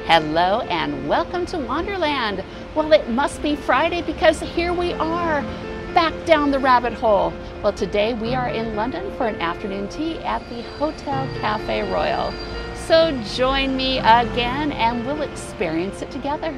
Hello and welcome to Wanderland. Well, it must be Friday because here we are, back down the rabbit hole. Well, today we are in London for an afternoon tea at the Hotel Café Royal. So join me again and we'll experience it together.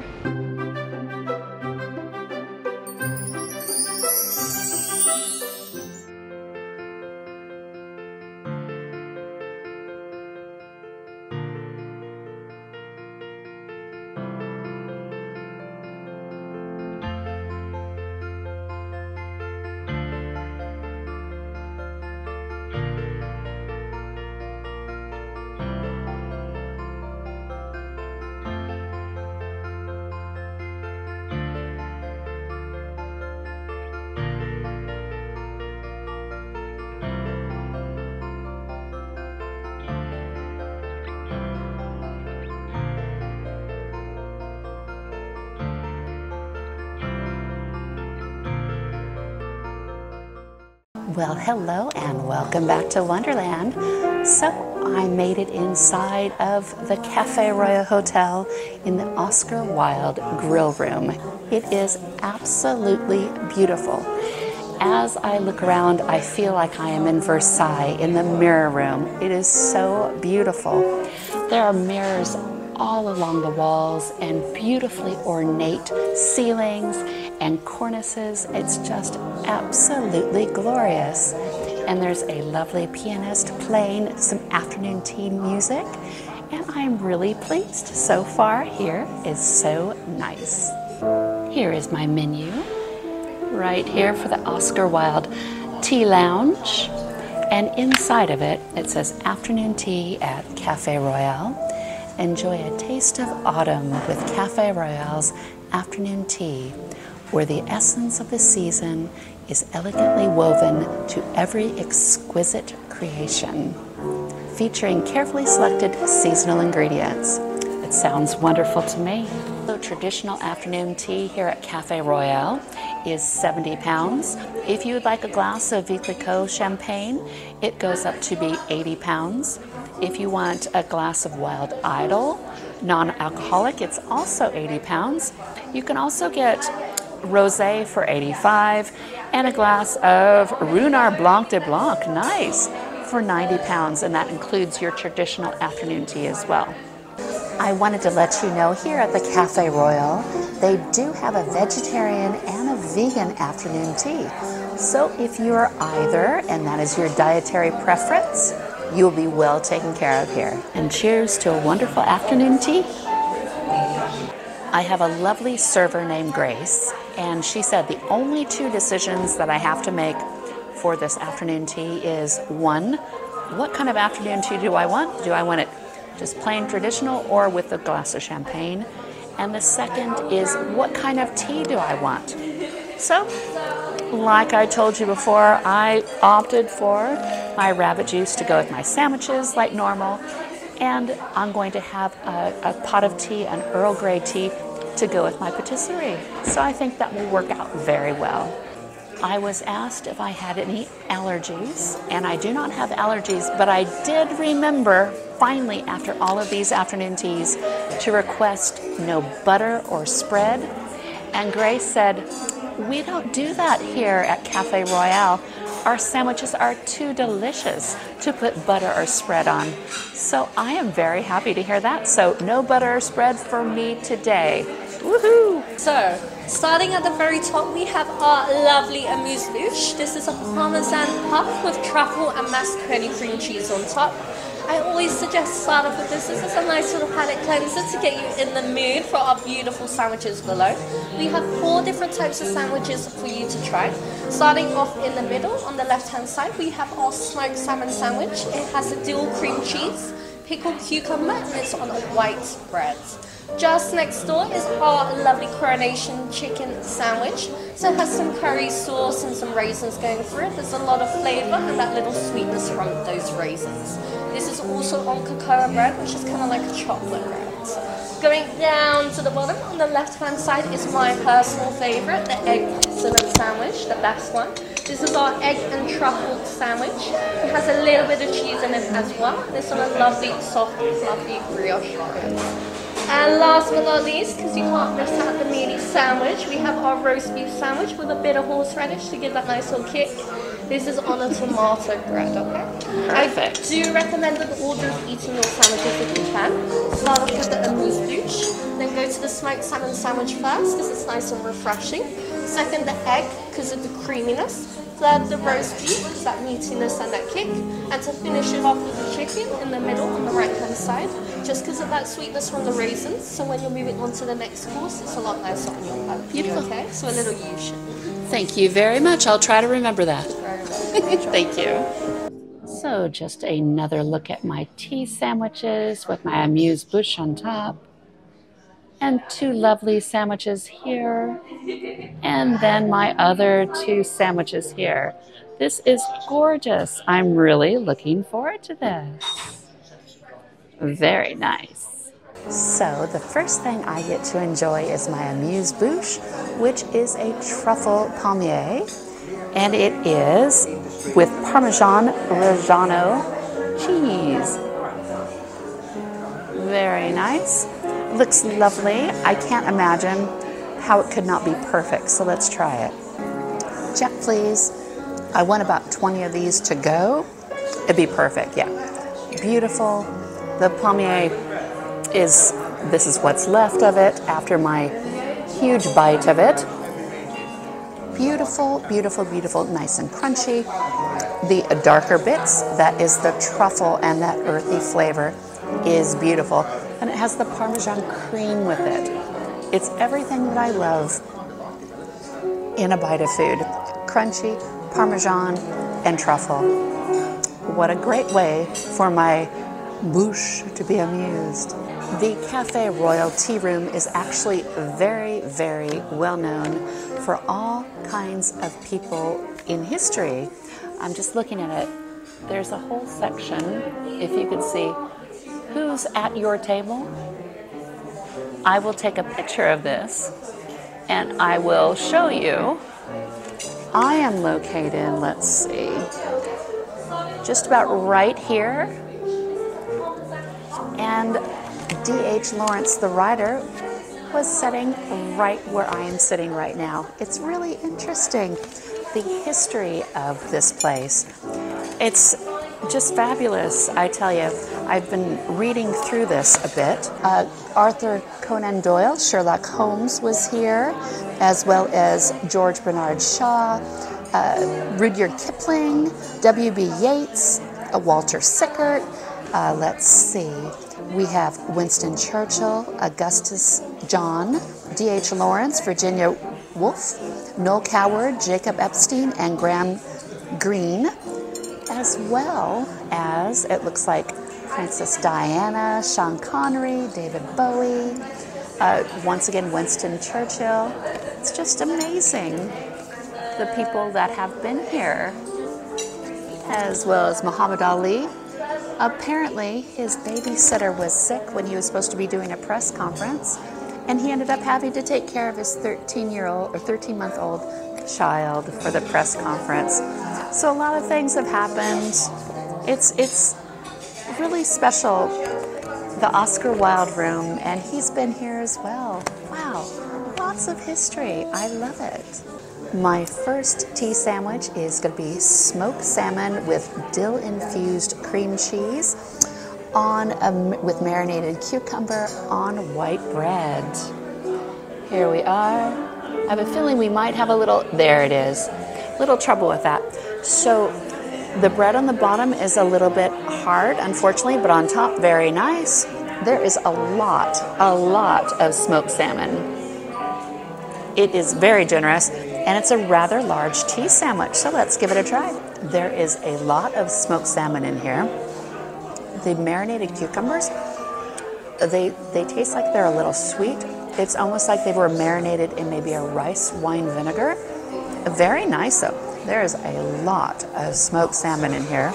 Well, hello and welcome back to Wonderland. So I made it inside of the Café Royal Hotel in the Oscar Wilde grill room. It is absolutely beautiful. As I look around, I feel like I am in Versailles in the mirror room. It is so beautiful. There are mirrors all along the walls and beautifully ornate ceilings and cornices. It's just absolutely glorious. And there's a lovely pianist playing some afternoon tea music, and I'm really pleased. So far, here is so nice. Here is my menu, right here for the Oscar Wilde Tea Lounge. And inside of it, it says afternoon tea at Café Royal. Enjoy a taste of autumn with Café Royal's afternoon tea, where the essence of the season is elegantly woven to every exquisite creation, featuring carefully selected seasonal ingredients. It sounds wonderful to me. So traditional afternoon tea here at Café Royal is £70. If you would like a glass of Clicquot champagne, it goes up to be £80. If you want a glass of Wild Idol, non-alcoholic, it's also £80. You can also get rosé for $85 and a glass of Ruinart Blanc de Blanc, nice, for £90, and that includes your traditional afternoon tea as well. I wanted to let you know here at the Café Royal, they do have a vegetarian and a vegan afternoon tea. So if you're either, and that is your dietary preference, you'll be well taken care of here. And cheers to a wonderful afternoon tea. I have a lovely server named Grace, and she said the only two decisions that I have to make for this afternoon tea is, one, what kind of afternoon tea do I want? Do I want it just plain traditional or with a glass of champagne? And the second is, what kind of tea do I want? So, like I told you before, I opted for my rabbit juice to go with my sandwiches like normal, and I'm going to have a pot of tea, an Earl Grey tea, to go with my pâtisserie. So I think that will work out very well. I was asked if I had any allergies, and I do not have allergies, but I did remember, finally, after all of these afternoon teas, to request no butter or spread. And Grace said, we don't do that here at Café Royal. Our sandwiches are too delicious to put butter or spread on. So I am very happy to hear that. So no butter or spread for me today. Woohoo! So, starting at the very top, we have our lovely amuse-bouche. This is a Parmesan puff with truffle and mascarpone cream cheese on top. I always suggest start off with this. This is a nice little palate cleanser to get you in the mood for our beautiful sandwiches below. We have 4 different types of sandwiches for you to try. Starting off in the middle, on the left-hand side, we have our smoked salmon sandwich. It has a dual cream cheese, pickled cucumber, and it's on a white bread. Just next door is our lovely coronation chicken sandwich. So it has some curry sauce and some raisins going through it. There's a lot of flavour and that little sweetness from those raisins. This is also on cocoa bread, which is kind of like a chocolate bread. Going down to the bottom, on the left-hand side is my personal favourite, the egg cinnamon sandwich, the best one. This is our egg and truffle sandwich. It has a little bit of cheese in it as well. This one a lovely, soft, fluffy brioche bread. And And last but not least, because you can't miss out the meaty sandwich, we have our roast beef sandwich with a bit of horseradish to give that nice little kick. This is on a tomato bread, okay? Perfect. I do recommend in the order of eating your sandwiches if you can. Start off with the amuse-bouche, then go to the smoked salmon sandwich first, because it's nice and refreshing. Second, the egg, because of the creaminess. Third, the roast beef, because that meatiness and that kick. And to finish it off with the chicken in the middle on the right-hand side, just because of that sweetness from the raisins. So when you're moving on to the next course, it's a lot nicer on your palate. Beautiful. Okay, so a little you. Thank you very much. I'll try to remember that. Thank you. So just another look at my tea sandwiches with my amuse-bouche on top. And two lovely sandwiches here. And then my other two sandwiches here. This is gorgeous. I'm really looking forward to this. Very nice. So the first thing I get to enjoy is my amuse-bouche, which is a Truffle Pomier. And it is with Parmesan Reggiano cheese. Very nice. Looks lovely. I can't imagine how it could not be perfect, so let's try it. Check, please. I want about 20 of these to go. It'd be perfect, yeah. Beautiful. The Pomier this is what's left of it after my huge bite of it. Beautiful, beautiful, beautiful, nice and crunchy. The darker bits, that is the truffle and that earthy flavor, is beautiful. And it has the Parmesan cream with it. It's everything that I love in a bite of food. Crunchy, Parmesan, and truffle. What a great way for my bouche to be amused. The Café Royal Tea Room is actually very, very well known for all kinds of people in history. I'm just looking at it. There's a whole section, if you could see, who's at your table. I will take a picture of this and I will show you. I am located, let's see, just about right here. And D.H. Lawrence, the writer, was sitting right where I am sitting right now. It's really interesting, the history of this place. It's just fabulous, I tell you. I've been reading through this a bit. Arthur Conan Doyle, Sherlock Holmes was here, as well as George Bernard Shaw, Rudyard Kipling, W.B. Yeats, Walter Sickert. Let's see. We have Winston Churchill, Augustus John, D.H. Lawrence, Virginia Woolf, Noel Coward, Jacob Epstein, and Graham Greene, as well as, it looks like, Princess Diana, Sean Connery, David Bowie, once again, Winston Churchill. It's just amazing, the people that have been here, as well as Muhammad Ali. Apparently, his babysitter was sick when he was supposed to be doing a press conference, and he ended up having to take care of his 13-month-old child for the press conference. So a lot of things have happened. It's really special, the Oscar Wilde room, and he's been here as well. Wow, lots of history. I love it. My first tea sandwich is going to be smoked salmon with dill-infused cream cheese with marinated cucumber on white bread. Here we are. I have a feeling we might have a little, there it is, little trouble with that. So the bread on the bottom is a little bit hard, unfortunately, but on top, very nice. There is a lot of smoked salmon. It is very generous, and it's a rather large tea sandwich, so let's give it a try. There is a lot of smoked salmon in here. The marinated cucumbers, they taste like they're a little sweet. It's almost like they were marinated in maybe a rice wine vinegar. Very nice, though. There is a lot of smoked salmon in here.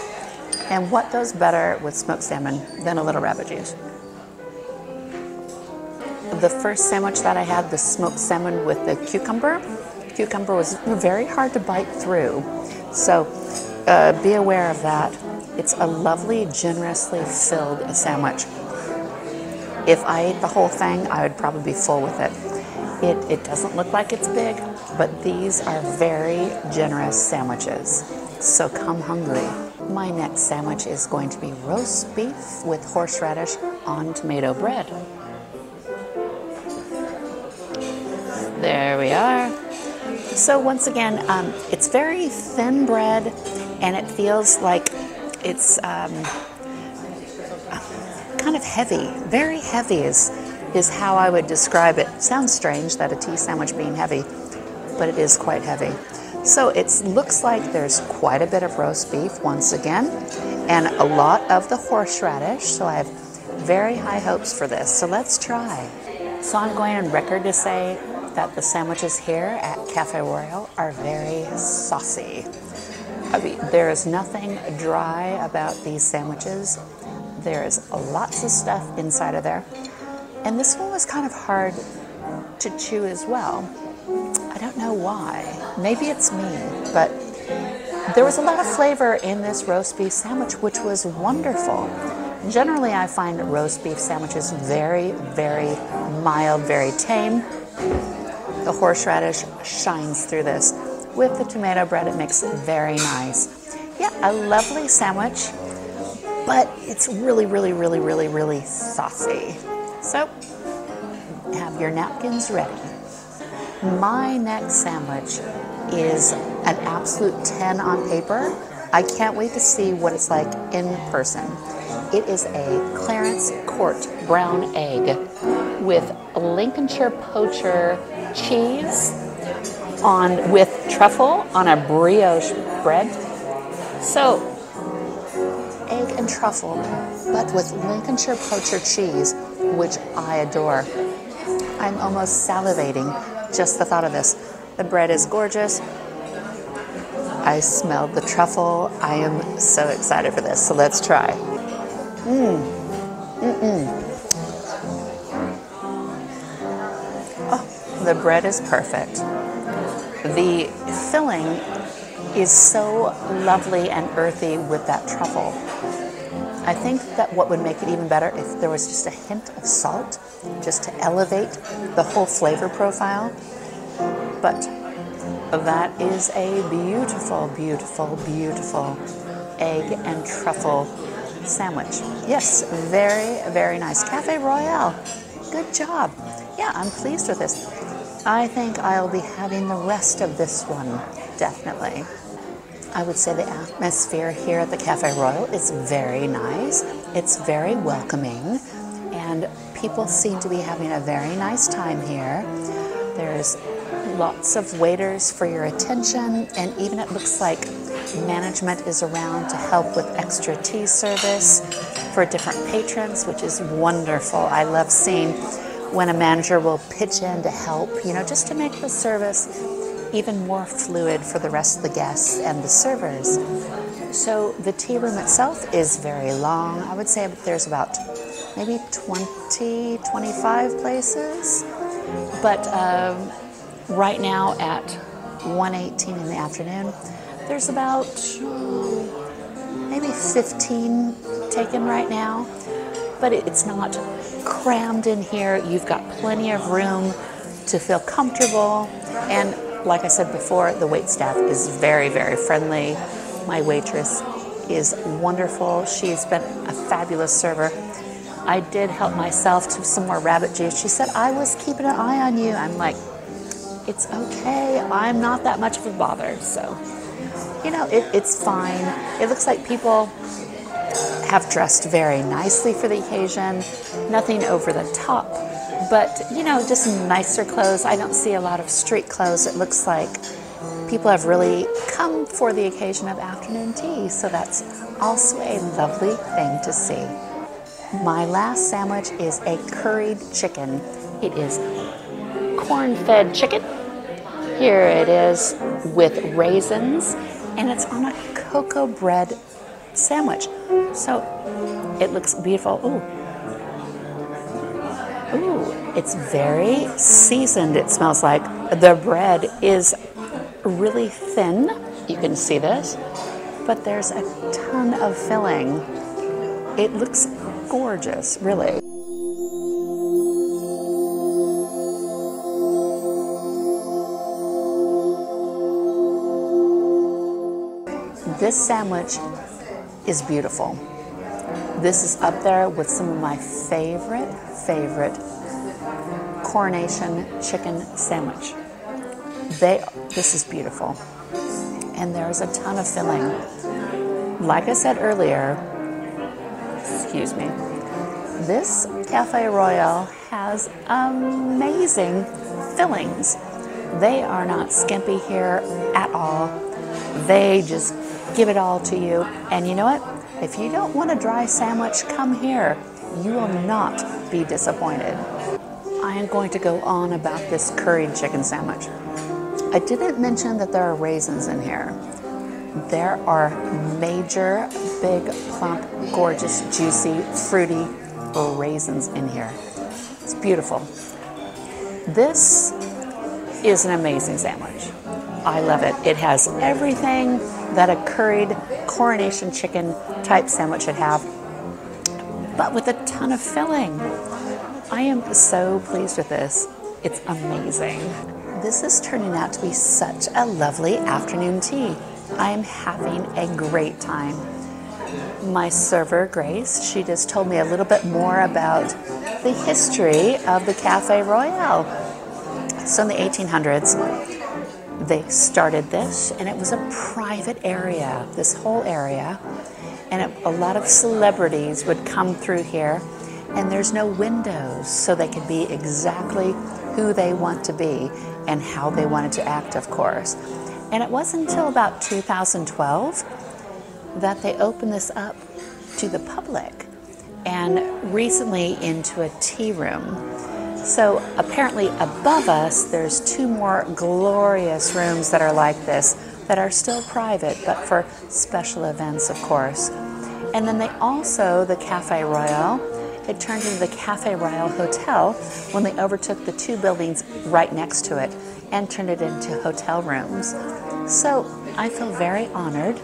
And what goes better with smoked salmon than a little rabbit juice? The first sandwich that I had, the smoked salmon with the cucumber was very hard to bite through. So be aware of that. It's a lovely, generously filled sandwich. If I ate the whole thing, I would probably be full with it. It doesn't look like it's big, but these are very generous sandwiches. So come hungry. My next sandwich is going to be roast beef with horseradish on tomato bread. There we are. So once again, it's very thin bread, and it feels like it's kind of heavy. Very heavy is how I would describe it. Sounds strange that a tea sandwich being heavy, but it is quite heavy. So it looks like there's quite a bit of roast beef once again, and a lot of the horseradish, so I have very high hopes for this. So let's try. So I'm going on record to say that the sandwiches here at Café Royal are very saucy. I mean, there is nothing dry about these sandwiches. There's lots of stuff inside of there. And this one was kind of hard to chew as well. I don't know why. Maybe it's me, but there was a lot of flavor in this roast beef sandwich, which was wonderful. Generally, I find roast beef sandwiches very, very mild, very tame. The horseradish shines through this. With the tomato bread, it makes it very nice. Yeah, a lovely sandwich, but it's really, really, really, really, really saucy. So, have your napkins ready. My next sandwich is an absolute 10 on paper. I can't wait to see what it's like in person. It is a Clarence Court brown egg with Lincolnshire poacher cheese with truffle on a brioche bread. So, egg and truffle, but with Lincolnshire poacher cheese, which I adore. I'm almost salivating just the thought of this. The bread is gorgeous. I smelled the truffle. I am so excited for this. So let's try. Oh, the bread is perfect. The filling is so lovely and earthy with that truffle. I think that what would make it even better if there was just a hint of salt, just to elevate the whole flavor profile. But that is a beautiful, beautiful, beautiful egg and truffle sandwich. Yes, very, very nice. Café Royal, good job. Yeah, I'm pleased with this. I think I'll be having the rest of this one, definitely. I would say the atmosphere here at the Café Royal is very nice. It's very welcoming, and people seem to be having a very nice time here. There's lots of waiters for your attention, and even it looks like management is around to help with extra tea service for different patrons, which is wonderful. I love seeing when a manager will pitch in to help, just to make the service even more fluid for the rest of the guests and the servers. So the tea room itself is very long. I would say there's about maybe 20, 25 places. But right now at 1:18 in the afternoon, there's about maybe 15 taken right now. But it's not crammed in here. You've got plenty of room to feel comfortable. And like I said before, the wait staff is very, very friendly. My waitress is wonderful. She's been a fabulous server. I did help myself to some more rabbit juice. She said, I was keeping an eye on you. I'm like, it's okay. I'm not that much of a bother. So, it's fine. It looks like people have dressed very nicely for the occasion. Nothing over the top. But, just nicer clothes. I don't see a lot of street clothes. It looks like people have really come for the occasion of afternoon tea. So that's also a lovely thing to see. My last sandwich is a curried chicken. It is corn-fed chicken. Here it is with raisins, and it's on a cocoa bread sandwich. So it looks beautiful. Ooh, it's very seasoned, it smells like. The bread is really thin. You can see this. But there's a ton of filling. It looks gorgeous, really. This sandwich is beautiful. This is up there with some of my favorite coronation chicken sandwich. This is beautiful. And there's a ton of filling. Like I said earlier, excuse me, this Café Royale has amazing fillings. They are not skimpy here at all. They just give it all to you. And you know what? If you don't want a dry sandwich, come here. You will not be disappointed. I am going to go on about this curried chicken sandwich. I didn't mention that there are raisins in here. There are major, big, plump, gorgeous, juicy, fruity raisins in here. It's beautiful. This is an amazing sandwich. I love it. It has everything that a curried coronation chicken type sandwich should have, but with a ton of filling. I am so pleased with this. It's amazing. This is turning out to be such a lovely afternoon tea. I am having a great time. My server, Grace, she just told me a little bit more about the history of the Café Royale. So in the 1800s, they started this, and it was a private area, this whole area, and a lot of celebrities would come through here, and there's no windows, so they could be exactly who they want to be and how they wanted to act, of course. And it wasn't until about 2012 that they opened this up to the public, and recently into a tea room. So apparently above us, there's two more glorious rooms that are like this, that are still private, but for special events, of course. And then they also, the Café Royale, it turned into the Café Royale Hotel when they overtook the two buildings right next to it and turned it into hotel rooms. So I feel very honored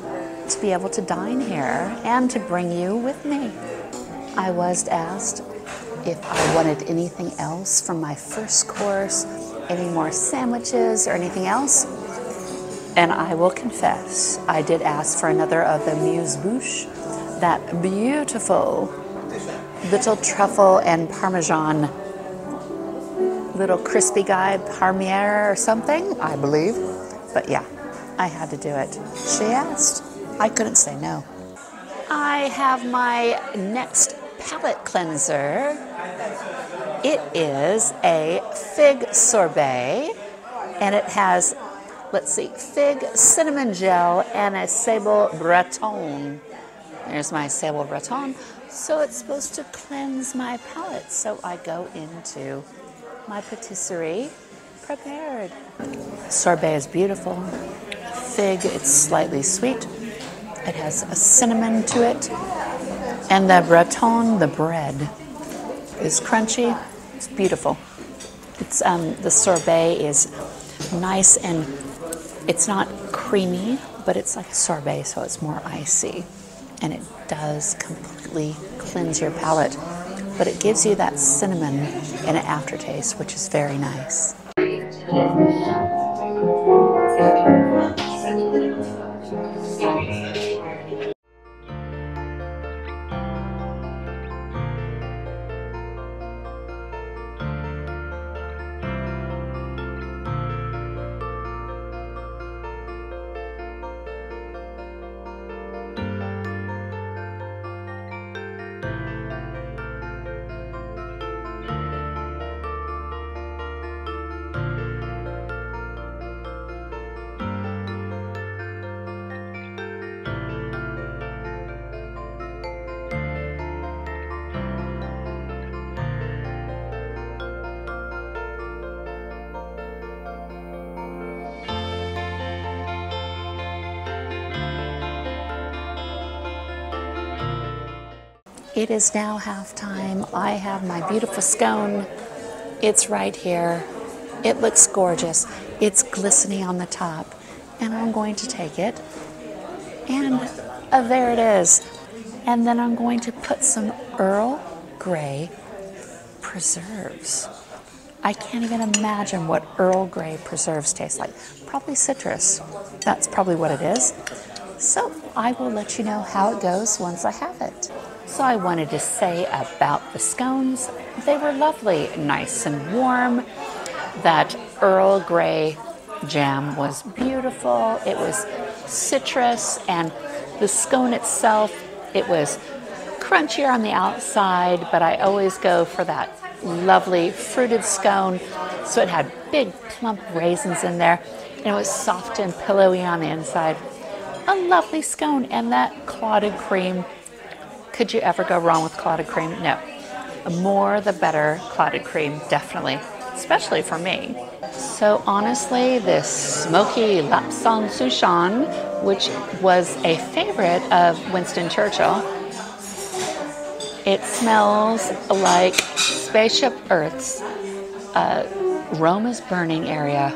to be able to dine here and to bring you with me. I was asked if I wanted anything else from my first course, any more sandwiches or anything else. And I will confess, I did ask for another of the amuse-bouche, that beautiful little truffle and parmesan, little crispy guy, Pomier or something, I believe. But yeah, I had to do it. She asked. I couldn't say no. I have my next palate cleanser. It is a fig sorbet, and it has, let's see, fig, cinnamon gel, and a sable breton. There's my sable breton. So it's supposed to cleanse my palate. So I go into my pâtisserie prepared. Sorbet is beautiful. Fig, it's slightly sweet. It has a cinnamon to it. And the breton, the bread, is crunchy. It's beautiful. It's the sorbet is nice, and it's not creamy, but it's like a sorbet, so it's more icy. And it does completely cleanse your palate, but it gives you that cinnamon in an aftertaste, which is very nice. It is now halftime. I have my beautiful scone. It's right here. It looks gorgeous. It's glistening on the top. And I'm going to take it. And there it is. And then I'm going to put some Earl Grey preserves. I can't even imagine what Earl Grey preserves taste like. Probably citrus. That's probably what it is. So I will let you know how it goes once I have it. So I wanted to say about the scones, they were lovely, nice and warm. That Earl Grey jam was beautiful. It was citrus, and the scone itself, it was crunchier on the outside, but I always go for that lovely fruited scone. So it had big plump raisins in there, and it was soft and pillowy on the inside. A lovely scone, and that clotted cream. Could you ever go wrong with clotted cream? No. The more the better clotted cream, definitely, especially for me. So honestly, this smoky lapsang souchong, which was a favorite of Winston Churchill, it smells like Spaceship Earth's Rome is burning area.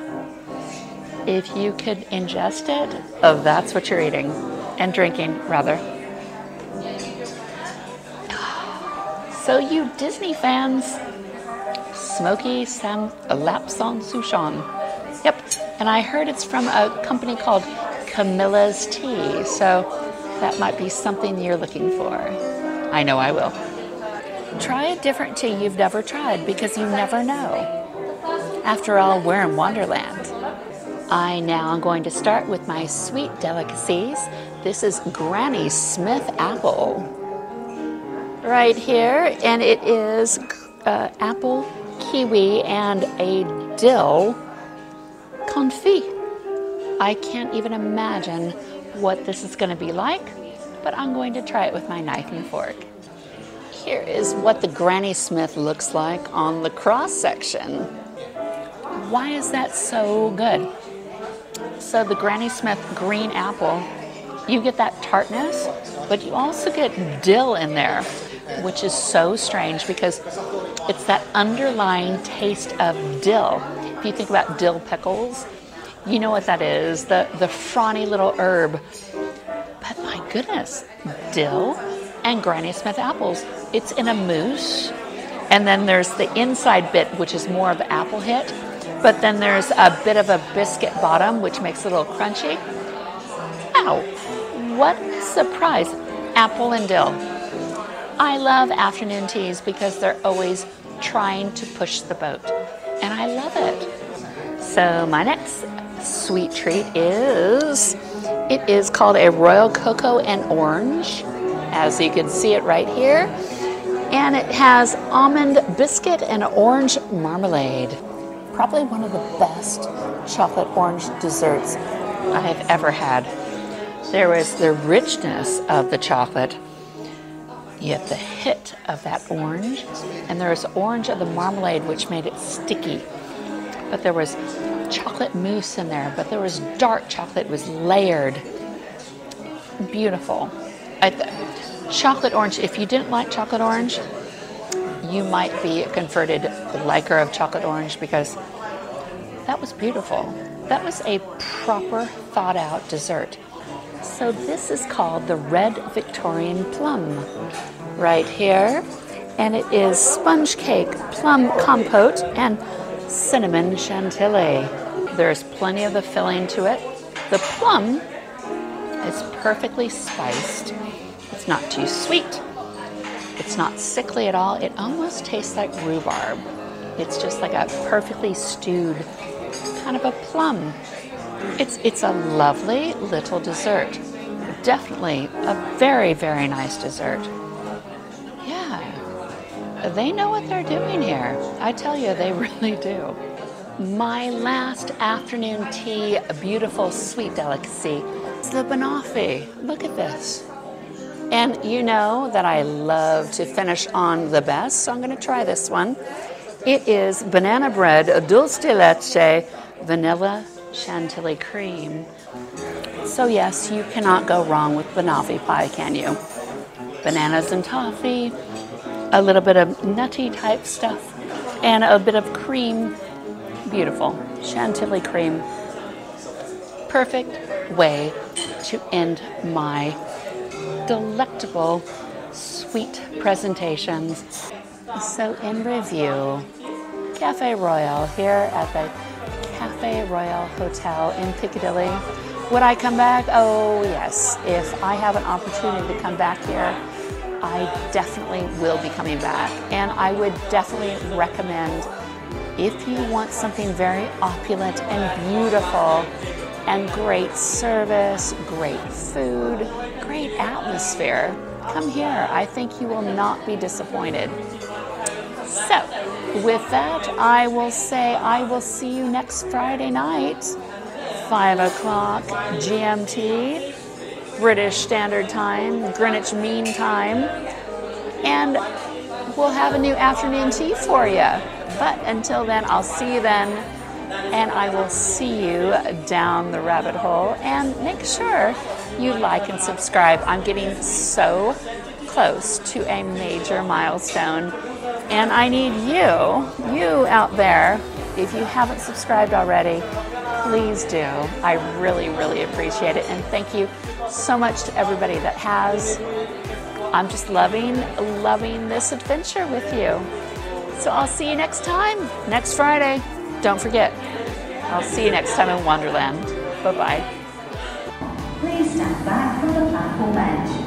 If you could ingest it, oh, that's what you're eating and drinking, rather. So you Disney fans, smoky lapsang souchong. Yep, and I heard it's from a company called Camilla's Tea, so that might be something you're looking for. I know I will. Try a different tea you've never tried, because you never know. After all, we're in Wanderland. I now am going to start with my sweet delicacies. This is Granny Smith apple right here, and it is apple, kiwi, and a dill confit. I can't even imagine what this is going to be like, but I'm going to try it with my knife and fork. Here is what the Granny Smith looks like on the cross section. Why is that so good? So the Granny Smith green apple, you get that tartness, but you also get dill in there, which is so strange because it's that underlying taste of dill. If you think about dill pickles, you know what that is, the frawny little herb. But my goodness, dill and Granny Smith apples, it's in a mousse, and then there's the inside bit, which is more of the apple hit, but then there's a bit of a biscuit bottom, which makes it a little crunchy. Wow, what a surprise. Apple and dill. I love afternoon teas because they're always trying to push the boat, and I love it. So my next sweet treat is called a Royal Cocoa and Orange, as you can see it right here, and it has almond biscuit and orange marmalade. Probably one of the best chocolate orange desserts I've ever had. There was the richness of the chocolate, yet the hit of that orange, and there was orange of the marmalade, which made it sticky. But there was chocolate mousse in there, but there was dark chocolate. It was layered. Beautiful. Chocolate orange, if you didn't like chocolate orange, you might be a converted liker of chocolate orange, because that was beautiful. That was a proper thought out dessert. So this is called the Red Victorian Plum right here, and it is sponge cake, plum compote, and cinnamon chantilly. There's plenty of the filling to it. The plum is perfectly spiced. It's not too sweet. It's not sickly at all. It almost tastes like rhubarb. It's just like a perfectly stewed kind of a plum. It's a lovely little dessert. Definitely a very, very nice dessert. Yeah, they know what they're doing here. I tell you, they really do. My last afternoon tea, a beautiful sweet delicacy, is the banoffee. Look at this. And you know that I love to finish on the best, so I'm going to try this one. It is banana bread, dulce de leche, vanilla chantilly cream. So yes, you cannot go wrong with banoffee pie, can you? Bananas and toffee, a little bit of nutty type stuff, and a bit of cream. Beautiful. Chantilly cream. Perfect way to end my delectable sweet presentations. So in review, Café Royal here at the Café Royal Hotel in Piccadilly. Would I come back? Oh yes. If I have an opportunity to come back here, I definitely will be coming back. And I would definitely recommend, if you want something very opulent and beautiful and great service, great food, great atmosphere, come here. I think you will not be disappointed. So, with that, I will say I will see you next Friday night, 5 o'clock GMT, British Standard Time, Greenwich Mean Time, and we'll have a new afternoon tea for you. But until then, I'll see you then, and I will see you down the rabbit hole. And make sure you like and subscribe. I'm getting so close to a major milestone, and I need you out there. If you haven't subscribed already, please do. I really, really appreciate it, and thank you so much to everybody that has. I'm just loving this adventure with you. So I'll see you next time, next Friday. Don't forget, I'll see you next time in Wonderland. Bye-bye. Please stand back from the platform edge.